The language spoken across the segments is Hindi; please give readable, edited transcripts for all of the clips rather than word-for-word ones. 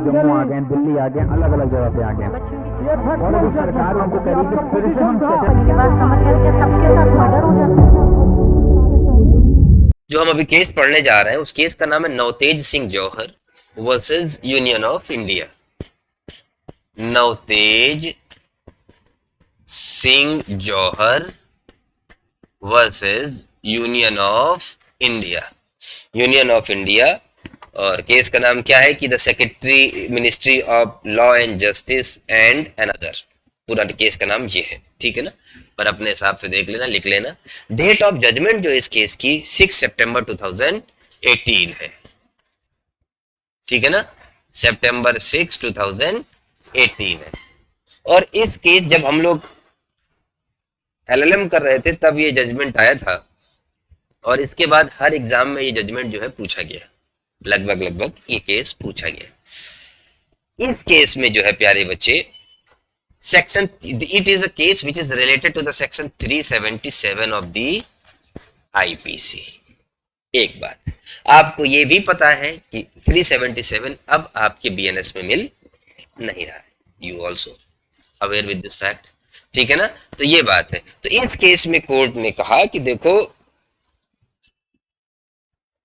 जम्मू आ गए, दिल्ली आ गए, अलग अलग जगह पे आ गए, और अभी सरकार उनको कह रही है कि फिर से हम मेरी बात समझ गए कि सबके साथ मर्डर हो जाता है। जो हम अभी केस पढ़ने जा रहे हैं उस केस का नाम है Navtej Singh Johar versus Union of India. Navtej Singh Johar versus Union of India. Union of India. और केस का नाम क्या है कि the secretary ministry of law and justice and another. पूरा केस का नाम ये है, ठीक है ना, पर अपने हिसाब से देख लेना, लिख लेना। डेट ऑफ जजमेंट जो इस केस की 6 सितंबर 2018 है, ठीक है ना, सितंबर 6 2018 है। और इस केस जब हम लोग एलएलएम कर रहे थे तब ये जजमेंट आया था, और इसके बाद हर एग्जाम में ये जजमेंट जो है पूछा गया, लगभग ये केस पूछा गया। इस केस में जो है प्यारे बच्चे section, it is the case which is related to the section 377 of the IPC. एक बात आपको ये भी पता है कि 377 अब आपके बीएनएस में मिल नहीं रहा है, you also aware with this fact, ठीक है ना। तो ये बात है। तो इस केस में कोर्ट ने कहा कि देखो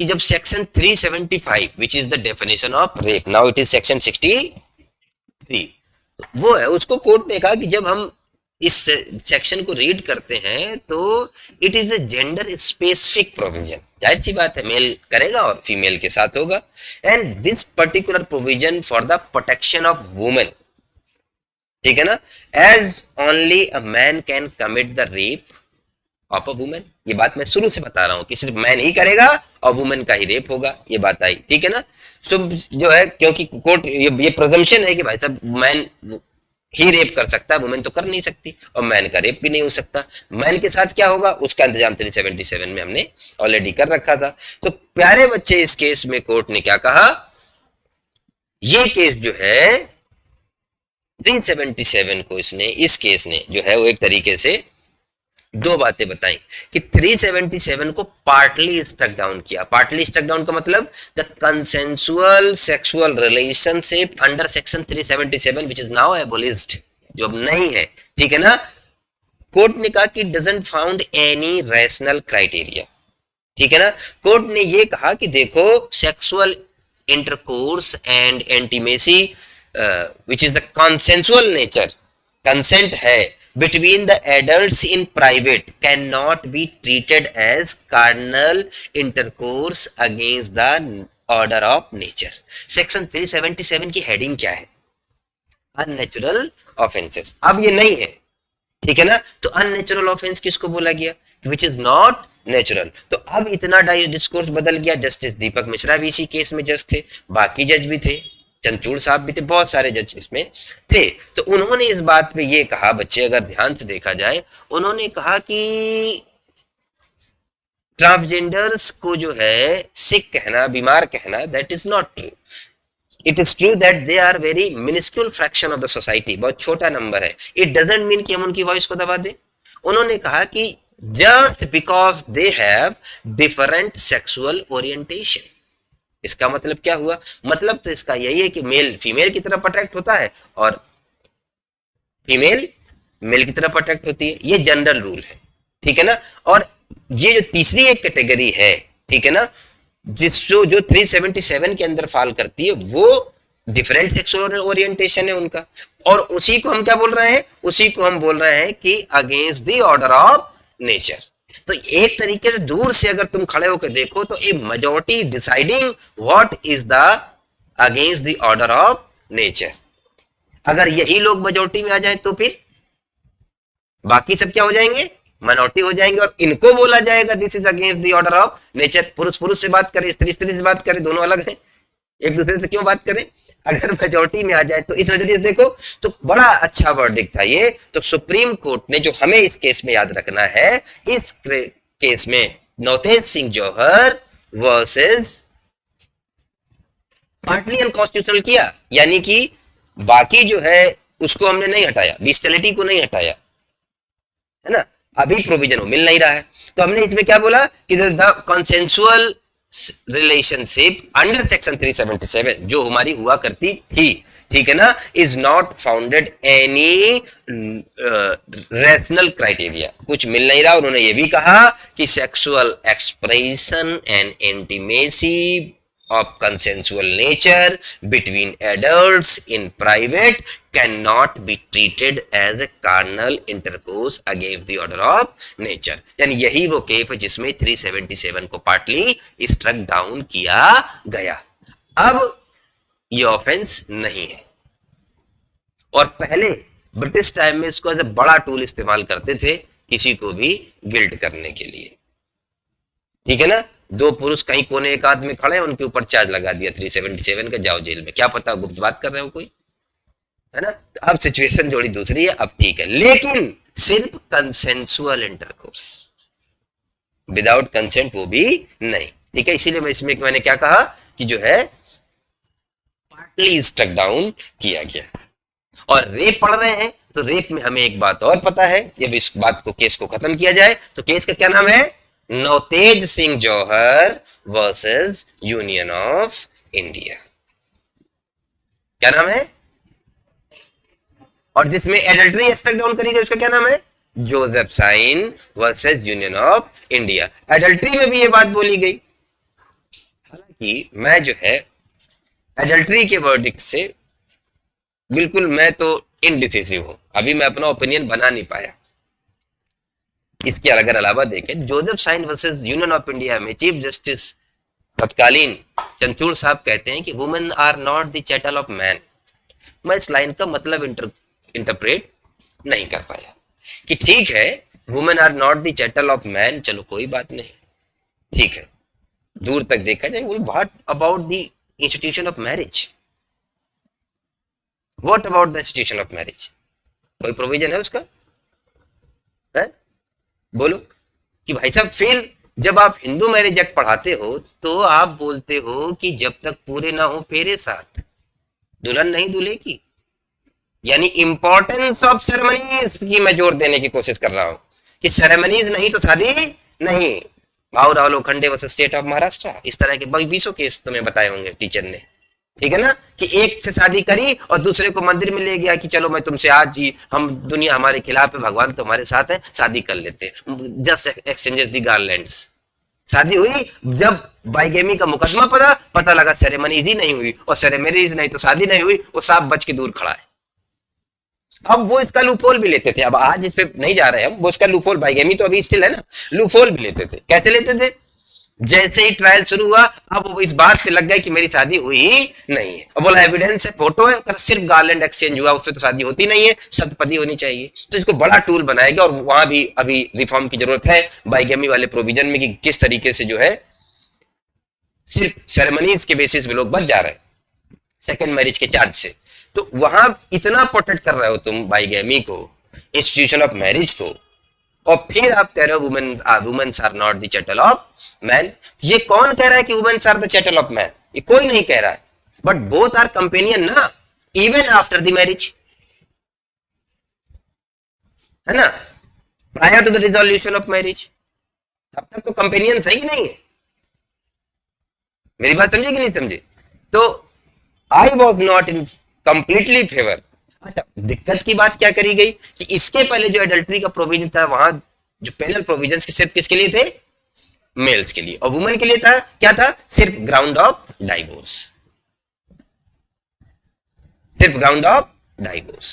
कि जब section 375 which is the definition of rape, now it is section 63, वो है, उसको कोर्ट ने कहा कि जब हम इस सेक्शन को रीड करते हैं तो it is the gender specific provision. जाहिर सी बात है, मेल करेगा और फीमेल के साथ होगा। And this particular provision for the protection of women, ठीक है ना, as only a man can commit the rape of a women. ये बात मैं शुरू से बता रहा हूं कि सिर्फ मैन ही करेगा और वुमेन का ही रेप होगा, ये बात आई, ठीक है ना। सो जो है, क्योंकि कोर्ट ये प्रिजम्पशन है कि भाई साहब मैन ही रेप कर सकता है, वुमेन तो कर नहीं सकती, और मैन का रेप भी नहीं हो सकता। मैन के साथ क्या होगा उसका इंतजाम 377 में हमने ऑलरेडी कर रखा था। तो प्यारे बच्चे, इस केस में कोर्ट ने क्या कहा, ये केस जो है 377 को इस केस ने जो है वो एक तरीके से दो बातें बताई कि 377 को पार्टली स्ट्रक डाउन किया। पार्टली स्ट्रक डाउन का मतलब the consensual sexual relationship under section 377 which is now एबोलिश्ड, जो अब नहीं है, ठीक है ना। कोर्ट ने कहा कि doesn't found any rational criteria, ठीक है ना। कोर्ट ने ये कहा कि देखो sexual intercourse and intimacy which is the consensual nature, consent है between the adults in private cannot be treated as carnal intercourse against the order of nature। Section 377 की हेडिंग क्या है, अननेचुरल ऑफेंसेस। अब ये नहीं है, ठीक है ना। तो अननेचुरल ऑफेंस किसको बोला गया, विच इज नॉट नेचुरल। तो अब इतना डिस्कोर्स बदल गया। जस्टिस दीपक मिश्रा भी इसी केस में जज थे, बाकी जज भी थे, चंद्रचूड़ साहब भी थे, बहुत सारे जज इसमें थे। तो उन्होंने इस बात पे ये कहा, बच्चे अगर ध्यान से देखा जाए, उन्होंने कहा कि ट्रांसजेंडर्स को जो है सिक कहना, बीमार कहना, that is not true. It is true that they are very miniscule fraction of the society, बहुत छोटा नंबर है। इट डजंट मीन कि हम उनकी वॉइस को दबा दें। उन्होंने कहा कि just because they have different sexual orientation, इसका मतलब क्या हुआ, मतलब तो इसका यही है कि मेल फीमेल की तरफ अट्रैक्ट होता है और फीमेल मेल की तरफ अट्रैक्ट होती है, ये जनरल रूल है, ठीक है ना। और ये जो तीसरी एक कैटेगरी है, ठीक है ना, जो 377 के अंदर फॉल करती है, वो डिफरेंट सेक्सुअल ओरिएंटेशन है उनका, और उसी को हम क्या बोल रहे हैं, उसी को हम बोल रहे हैं कि against the order of nature. तो एक तरीके से दूर से अगर तुम खड़े होकर देखो तो a majority deciding what is the against the order of nature. अगर यही लोग मेजॉरिटी में आ जाए तो फिर बाकी सब क्या हो जाएंगे, माइनॉरिटी हो जाएंगे, और इनको बोला जाएगा this is against the order of nature. पुरुष पुरुष से बात करे, स्त्री स्त्री से बात करे, दोनों अलग हैं, एक दूसरे से क्यों बात करें। अगर मेजॉरिटी में आ जाए तो इस नजरिए से देखो तो बड़ा अच्छा वर्डिक्ट था ये। तो सुप्रीम कोर्ट ने, जो हमें इस केस में याद रखना है, इस केस में Navtej Singh Johar versus partly unconstitutional किया, यानी कि बाकी जो है उसको हमने नहीं हटाया, बिस्टलिटी को नहीं हटाया, है ना। अभी प्रोविजन मिल नहीं रहा है, तो हमने इसमें क्या बोला कि the consensual relationship under section 377 जो हमारी हुआ करती थी, ठीक है ना, is not founded any rational criteria, कुछ मिल नहीं रहा। उन्होंने ये भी कहा कि sexual expression and intimacy of consensual nature between adults in private cannot be treated as a carnal intercourse against the order of nature। यानी यही वो केस है जिसमें 377 को पार्टली स्ट्रक डाउन किया गया। अब ये ऑफेंस नहीं है, और पहले ब्रिटिश टाइम में इसको एज ए बड़ा टूल इस्तेमाल करते थे किसी को भी गिल्ट करने के लिए, ठीक है ना। दो पुरुष कहीं कोने एक आध में खड़े हैं, उनके ऊपर चार्ज लगा दिया 377 का, जाओ जेल में, क्या पता गुप्त बात कर रहे हो कोई, है ना। अब सिचुएशन थोड़ी दूसरी है, अब ठीक है, लेकिन सिर्फ कंसेंसुअल इंटरकोर्स, विदाउट कंसेंट वो भी नहीं, ठीक है। इसीलिए मैं इसमें मैंने क्या कहा कि जो है पार्टली स्ट्रक डाउन किया गया। और रेप पढ़ रहे हैं तो रेप में हमें एक बात और पता है, जब इस बात को केस को खत्म किया जाए तो केस का क्या नाम है, Navtej Singh Johar versus Union of India, क्या नाम है। और जिसमें एडल्ट्री स्ट्रक डाउन करी गई उसका क्या नाम है, Joseph Shine versus Union of India. Adultery में भी ये बात बोली गई, हालांकि मैं जो है एडल्ट्री के वर्डिक्ट से बिल्कुल मैं तो इनडिसिसिव हूं, अभी मैं अपना ओपिनियन बना नहीं पाया। इसके अगर अलावा देखें, Joseph Shine versus Union of India में चीफ जस्टिस तत्कालीन चंद्रचूड़ साहब कहते हैं कि women are not the chattel of man. मैं इस लाइन का मतलब इंटरप्रेट नहीं कर पाया कि ठीक है women are not the chattel of man, चलो कोई बात नहीं, ठीक है, दूर तक देखा जाए, what about the institution of marriage, what about the institution of marriage, कोई प्रोविजन है उसका, है? बोलो कि भाई साहब फिर जब आप हिंदू मैरिज एक्ट पढ़ाते हो तो आप बोलते हो कि जब तक पूरे ना हो फेरे साथ दुल्हन नहीं दूल्हे की, यानी इंपॉर्टेंस ऑफ सेरेमनीज की मैं जोर देने की कोशिश कर रहा हूं कि सेरेमनीज नहीं तो शादी नहीं। भाव Rao Lokhande versus state of Maharashtra, इस तरह के 20 केस तुम्हें बताए होंगे टीचर ने, ठीक है ना, कि एक से शादी करी और दूसरे को मंदिर में ले गया कि चलो मैं तुमसे आज जी, हम दुनिया हमारे खिलाफ है, भगवान तुम्हारे साथ है, शादी कर लेते हैं, जस्ट एक्सचेंजेस दी गारलैंड्स। शादी हुई, जब बाइगेमी का मुकदमा पता लगा सेरेमनीज ही नहीं हुई, और सेरेमनीज नहीं तो शादी नहीं हुई, वो सांप बच के दूर खड़ा है। अब वो इसका लूपहोल भी लेते थे, अब आज इस पे नहीं जा रहे हम, वो इसका लूपहोल, बाइगेमी तो अभी स्टिल है ना, लूपहोल भी लेते थे। कैसे लेते थे, जैसे ही ट्रायल शुरू हुआ अब वो इस बात पे लग गए कि मेरी शादी हुई ही नहीं है, अब बोला एविडेंस है, फोटो है, अगर सिर्फ गार्लैंड एक्सचेंज हुआ उससे तो शादी होती नहीं है, सतपदी होनी चाहिए, तो इसको बड़ा टूल बनाएगा। और वहां भी अभी रिफॉर्म की जरूरत है बाइगेमी वाले प्रोविजन में, कि किस तरीके से जो है सिर्फ सेरेमनीज के बेसिस पे लोग बच जा रहे हैं सेकेंड मैरिज के चार्ज से। तो वहां इतना प्रोटेक्ट कर रहे हो तुम बाइगेमी को, इंस्टीट्यूशन ऑफ मैरिज को, और फिर आप कह रहे हो womens are not the chattel of man. ये कौन कह रहा है कि womens are the chattel of man, ये कोई नहीं कह रहा है, बट बोथ आर कंपेनियन ना, इवन आफ्टर द मैरिज, है ना, prior to the resolution of marriage, तब तक तो कंपेनियन सही नहीं है। मेरी बात समझे कि नहीं समझे। तो I was not in completely favour. अच्छा, दिक्कत की बात क्या करी गई कि इसके पहले जो एडल्ट्री का प्रोविजन था, वहां जो पेनल प्रोविजंस सिर्फ किसके लिए थे, मेल्स के लिए, और वुमेन के लिए था क्या था, सिर्फ ग्राउंड ऑफ डाइवोर्स, सिर्फ ग्राउंड ऑफ डाइवोर्स।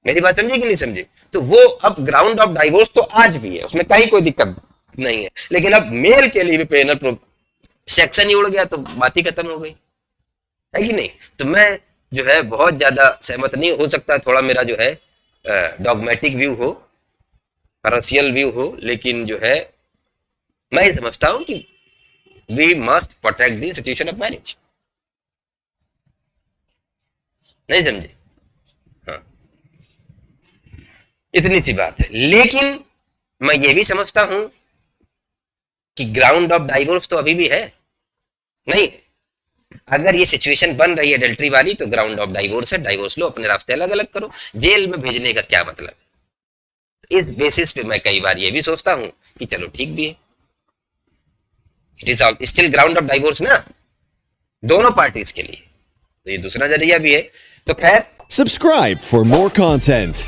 मेरी बात समझे कि नहीं समझे। तो वो अब ग्राउंड ऑफ डाइवोर्स तो आज भी है, उसमें कहीं कोई दिक्कत नहीं है, लेकिन अब मेल के लिए भी पेनल सेक्शन ही उड़ गया तो बात ही खत्म हो गई, है कि नहीं। तो मैं जो है बहुत ज्यादा सहमत नहीं हो सकता, थोड़ा मेरा जो है डॉगमेटिक व्यू हो, पैरासियल व्यू हो, लेकिन जो है मैं समझता हूं कि we must protect the institution of marriage. नहीं समझे, हाँ, इतनी सी बात है। लेकिन मैं ये भी समझता हूं कि ग्राउंड ऑफ डाइवोर्स तो अभी भी है, नहीं, अगर ये सिचुएशन बन रही है अडल्ट्री वाली तो ग्राउंड ऑफ डाइवोर्स है, डाइवोर्स लो, अपने रास्ते अलग अलग करो, जेल में भेजने का क्या मतलब है। इस बेसिस पे मैं कई बार ये भी सोचता हूं कि चलो ठीक भी है, it is still ground of divorce ना, दोनों पार्टीज के लिए। तो ये दूसरा जरिया भी है। तो खैर, Subscribe for more content.